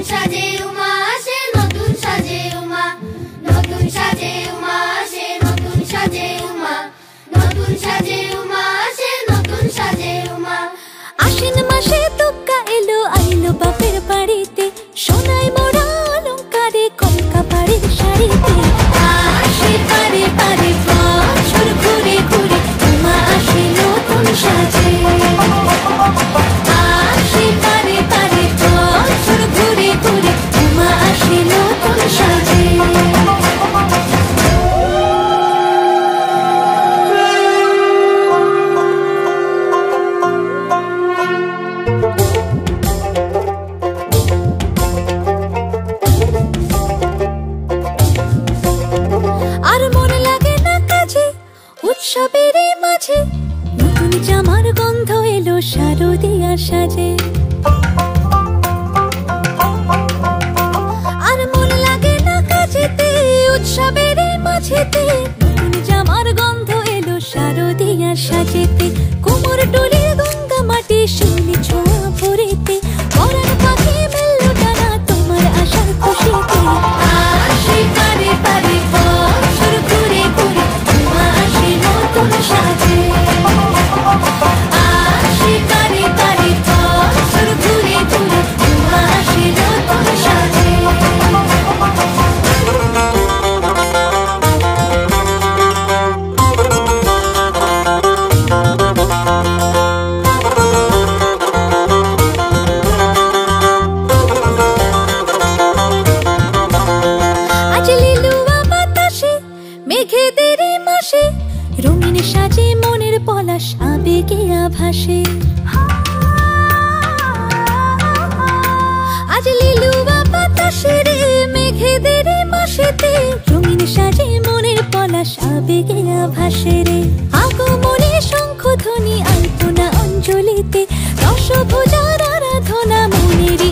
সাজে উমা আসে, নতুন সাজে উমা, নতুন সাজে উমা আসে, নতুন সাজে উমা, নতুন সাজে উমা আসে, নতুন সাজে উমা। আশ্বিন মাসে তুক্কা এলো আইলো বাপের বাড়িতে, সোনায় মোড়া অলংকারে কলকা বাড়ির শাড়িতে। আসে পারে পারে বছর ঘুরে ঘুরে, উমা আসে নতুন সাজে। আসে পারে পারে বছর ঘুরে ঘুরে, উমা আসে নতুন সাজে। আর মন লাগে না কাজে উৎসবের মাঝে, নতুন জামার গন্ধ এলো শারদিয়ার সাজে। আর মন লাগে না কাজেতে উৎসবের মাঝেতে, নতুন জামার গন্ধ এলো শারদিয়ার সাজেতে। কোমর ডোলে গঙ্গা মাটি শিউলি ছোঁয়া ভরেতে, পরাণ পাখি মেললো ডানা তোমার আশার খুশিতে। আসে পারে পারে বছর ঘুরে ঘুরে, উমা আসে নতুন সাজে। আসে পারে পারে বছর ঘুরে ঘুরে, উমা আসে নতুন সাজে। আজ লিলুয়া বাতাসে মেঘেদের মাসে, রঙিন সাজে মনের পলাশ আবেগে আভাসে। আজ লিলুয়া বাতাসে রে মেঘেদের মাসেতে, রঙিন সাজে মনের পলাশ আবেগে আভাসে রে। আগমনে শঙ্খধ্বনি আলপনা অঞ্জলিতে, দশভুজার আরাধনা মনেরই